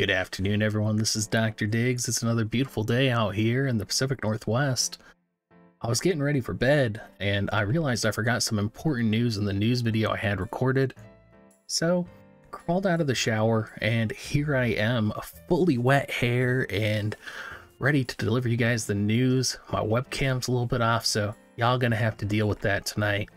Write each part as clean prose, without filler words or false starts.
Good afternoon, everyone. This is Dr. Diggs. It's another beautiful day out here in the Pacific Northwest. I was getting ready for bed, and I realized I forgot some important news in the news video I had recorded. So, crawled out of the shower, and here I am, a fully wet hair, and ready to deliver you guys the news. My webcam's a little bit off, so y'all gonna have to deal with that tonight.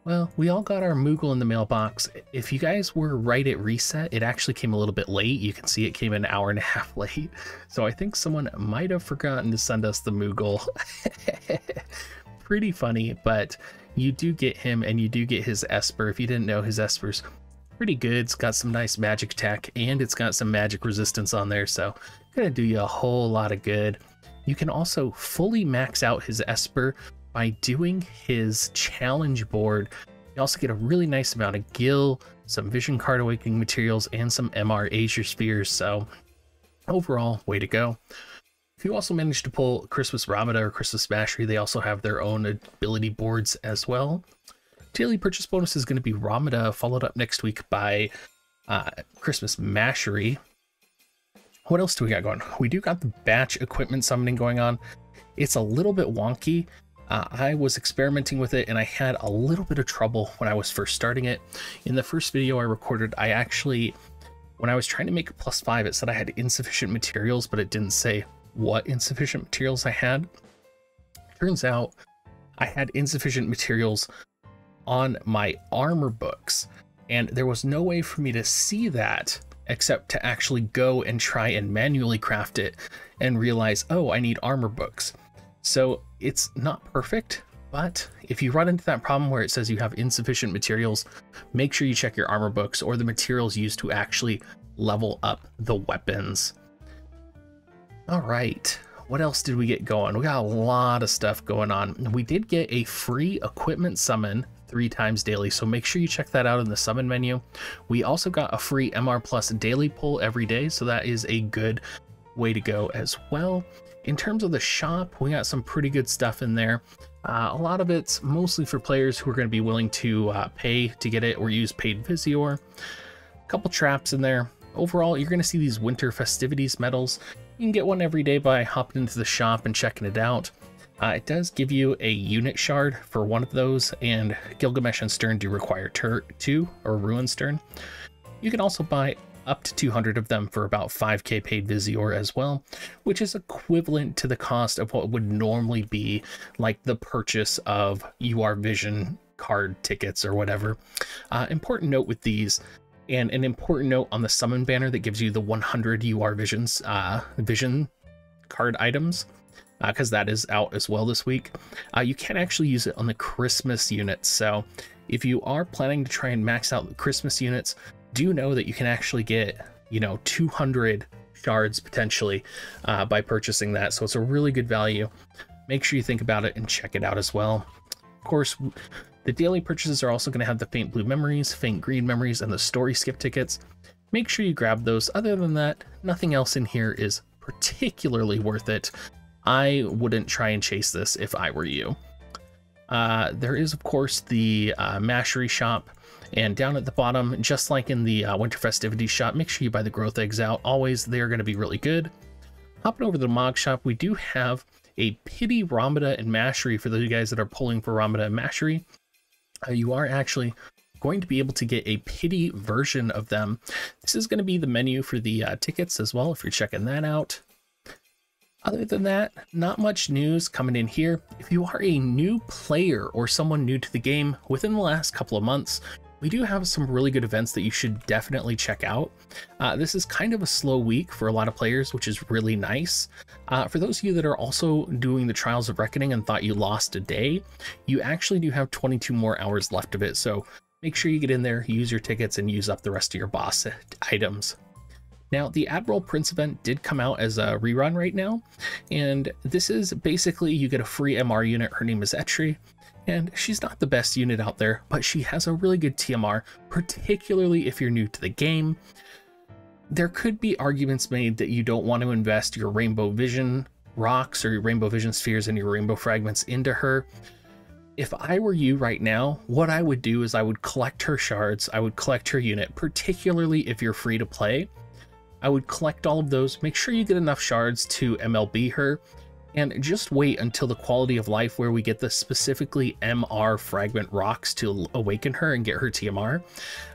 Well, we all got our Moogle in the mailbox. If you guys were right at reset, it actually came a little bit late. You can see it came an hour and a half late. So I think someone might have forgotten to send us the Moogle. Pretty funny, but you do get him and you do get his Esper. If you didn't know, his Esper's pretty good. It's got some nice magic tech and it's got some magic resistance on there. So gonna do you a whole lot of good. You can also fully max out his Esper by doing his challenge board. You also get a really nice amount of gil, some vision card awakening materials, and some MR Azure spheres. So overall, way to go. If you also manage to pull Christmas Ramada or Christmas Mashery, they also have their own ability boards as well. Daily purchase bonus is going to be Ramada, followed up next week by Christmas Mashery. What else do we got going? We do got the batch equipment summoning going on. It's a little bit wonky. I was experimenting with it and I had a little bit of trouble when I was first starting it. In the first video I recorded, I actually, when I was trying to make a +5, it said I had insufficient materials, but it didn't say what insufficient materials I had. Turns out I had insufficient materials on my armor books, and there was no way for me to see that except to actually go and try and manually craft it and realize, oh, I need armor books. So it's not perfect, but if you run into that problem where it says you have insufficient materials, make sure you check your armor books or the materials used to actually level up the weapons. All right, what else did we get going? We got a lot of stuff going on. We did get a free equipment summon 3 times daily, so make sure you check that out in the summon menu. We also got a free MR Plus daily pull every day, so that is a good way to go as well. In terms of the shop, we got some pretty good stuff in there. A lot of it's mostly for players who are going to be willing to pay to get it or use paid Visior. A couple traps in there. Overall, you're going to see these winter festivities medals. You can get one every day by hopping into the shop and checking it out. It does give you a unit shard for one of those, and Gilgamesh and Stern do require 2 or Ruin Stern. You can also buy up to 200 of them for about 5k paid Visior as well, which is equivalent to the cost of what would normally be like the purchase of UR Vision card tickets or whatever. Important note with these, and an important note on the summon banner that gives you the 100 UR Visions Vision card items, because that is out as well this week. You can actually use it on the Christmas units, so if you are planning to try and max out the Christmas units, do know that you can actually get, 200 shards potentially by purchasing that. So it's a really good value. Make sure you think about it and check it out as well. Of course, the daily purchases are also going to have the faint blue memories, faint green memories, and the story skip tickets. Make sure you grab those. Other than that, nothing else in here is particularly worth it. I wouldn't try and chase this if I were you. There is, of course, the Mashery shop. And down at the bottom, just like in the Winter Festivities shop, make sure you buy the growth eggs out. Always, they're going to be really good. Hopping over to the Mog shop, we do have a Pity Ramada and Mashery for those of you guys that are pulling for Ramada and Mashery. You are actually going to be able to get a Pity version of them. This is going to be the menu for the tickets as well, if you're checking that out. Other than that, not much news coming in here. If you are a new player or someone new to the game within the last couple of months, we do have some really good events that you should definitely check out. This is kind of a slow week for a lot of players, which is really nice. For those of you that are also doing the Trials of Reckoning and thought you lost a day, you actually do have 22 more hours left of it. So make sure you get in there, use your tickets, and use up the rest of your boss items. Now, the Admiral Prince event did come out as a rerun right now, and this is basically you get a free MR unit. Her name is Etri, and she's not the best unit out there, but she has a really good TMR, particularly if you're new to the game. There could be arguments made that you don't want to invest your Rainbow Vision rocks or your Rainbow Vision spheres and your Rainbow fragments into her. If I were you right now, what I would do is I would collect her shards, I would collect her unit, particularly if you're free to play. I would collect all of those, make sure you get enough shards to MLB her, and just wait until the quality of life where we get the specifically MR fragment rocks to awaken her and get her TMR.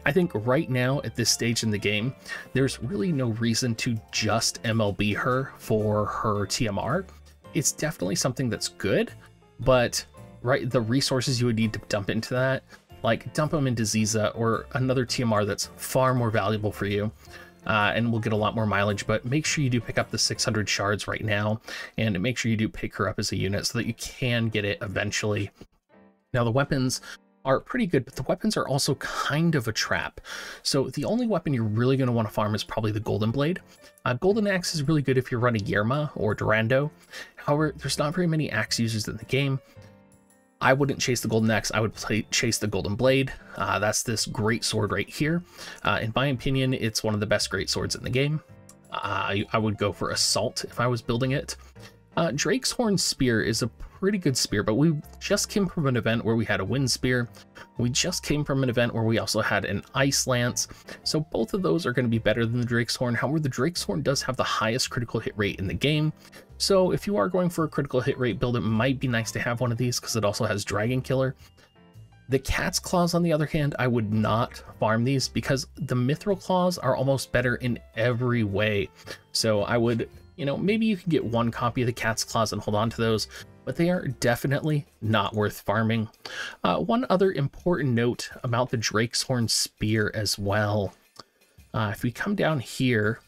I think right now at this stage in the game, there's really no reason to just MLB her for her TMR. It's definitely something that's good, but right, the resources you would need to dump into that, like dump them into Ziza or another TMR that's far more valuable for you. And we'll get a lot more mileage, but make sure you do pick up the 600 shards right now, and make sure you do pick her up as a unit so that you can get it eventually. Now, the weapons are pretty good, but the weapons are also kind of a trap. So the only weapon you're really going to want to farm is probably the Golden Blade. Golden Axe is really good if you're running Yerma or Durando. However, there's not very many axe users in the game. I wouldn't chase the Golden Axe, I would chase the Golden Blade. That's this great sword right here. In my opinion, it's one of the best great swords in the game. I would go for Assault if I was building it. Drake's Horn Spear is a pretty good spear, but we just came from an event where we had a Wind Spear. We just came from an event where we also had an Ice Lance. So both of those are going to be better than the Drake's Horn. However, the Drake's Horn does have the highest critical hit rate in the game. So if you are going for a critical hit rate build, it might be nice to have one of these because it also has Dragon Killer. The Cat's Claws, on the other hand, I would not farm these because the Mithril Claws are almost better in every way. So I would, maybe you can get one copy of the Cat's Claws and hold on to those, but they are definitely not worth farming. One other important note about the Drake's Horn Spear as well. If we come down here,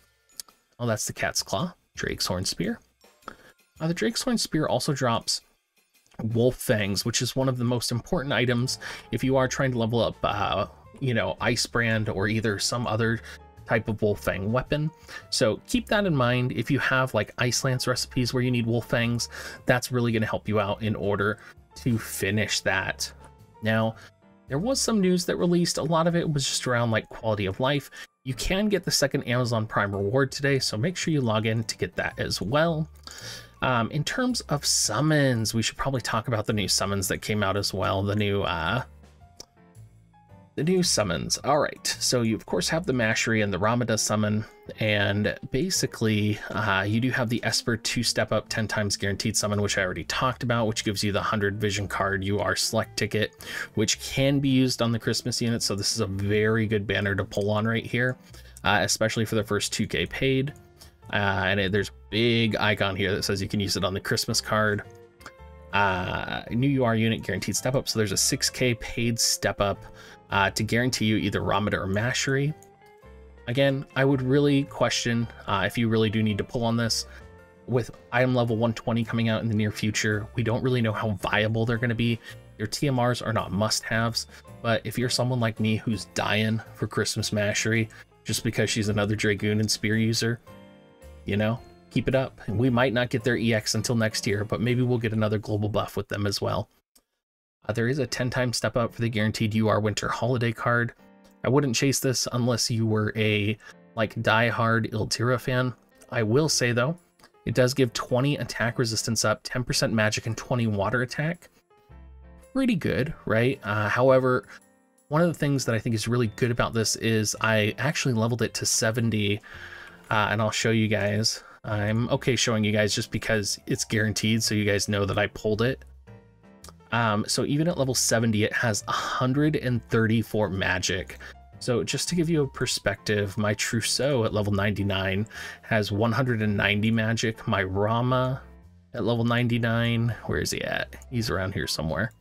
oh, that's the Cat's Claw, Drake's Horn Spear. The Drake's Horn Spear also drops Wolf Fangs, which is one of the most important items if you are trying to level up, Ice Brand or either some other type of Wolf Fang weapon. So keep that in mind. If you have like Ice Lance recipes where you need Wolf Fangs, that's really going to help you out in order to finish that. Now, there was some news that released. A lot of it was just around like quality of life. You can get the second Amazon Prime reward today, so make sure you log in to get that as well. In terms of summons, we should probably talk about the new summons that came out as well. The new summons. All right, so you of course have the Mashery and the Ramada summon, and basically you do have the Esper 2-step up 10 times guaranteed summon, which I already talked about, which gives you the 100 vision card UR select ticket, which can be used on the Christmas unit. So this is a very good banner to pull on right here, especially for the first 2K paid. There's a big icon here that says you can use it on the Christmas card. New UR unit guaranteed step up. So there's a 6K paid step up to guarantee you either Ramada or Mashery. Again, I would really question if you really do need to pull on this. With item level 120 coming out in the near future, we don't really know how viable they're going to be. Your TMRs are not must-haves, but if you're someone like me who's dying for Christmas Mashery just because she's another Dragoon and Spear user, keep it up. And we might not get their EX until next year, but maybe we'll get another global buff with them as well. There is a 10-time step up for the guaranteed UR Winter Holiday card. I wouldn't chase this unless you were a die-hard Iltira fan. I will say though, it does give 20 attack resistance up, 10% magic, and 20 water attack. Pretty good, right? However, one of the things that I think is really good about this is I actually leveled it to 70. And I'll show you guys. I'm okay showing you guys just because it's guaranteed, so you guys know that I pulled it. So even at level 70, it has 134 magic. So just to give you a perspective, my Trousseau at level 99 has 190 magic. My Rama at level 99, where is he at? He's around here somewhere.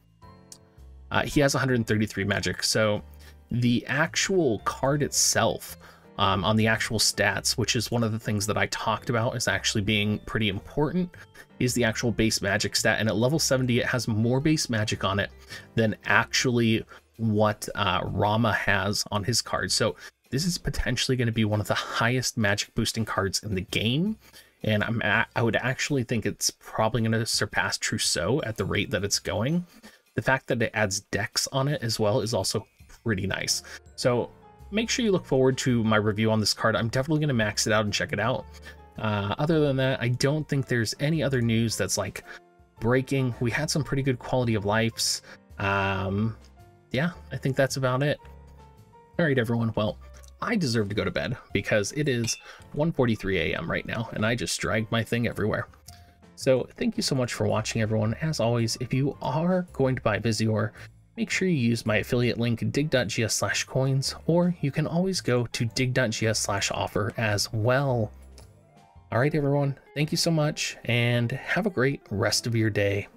He has 133 magic. So the actual card itself, on the actual stats, which is one of the things that I talked about as actually being pretty important, is the actual base magic stat. And at level 70, it has more base magic on it than actually what Rama has on his card. So this is potentially going to be one of the highest magic boosting cards in the game. And I would actually think it's probably going to surpass Trousseau at the rate that it's going. The fact that it adds Dex on it as well is also pretty nice. So make sure you look forward to my review on this card. I'm definitely going to max it out and check it out. Other than that, I don't think there's any other news that's like breaking. We had some pretty good quality of lives. Yeah, I think that's about it. All right, everyone. Well, I deserve to go to bed because it is 1:43 a.m. right now, and I just dragged my thing everywhere. So thank you so much for watching, everyone. As always, if you are going to buy Visior, make sure you use my affiliate link dig.gs/coins, or you can always go to dig.gs/offer as well. All right, everyone. Thank you so much, and have a great rest of your day.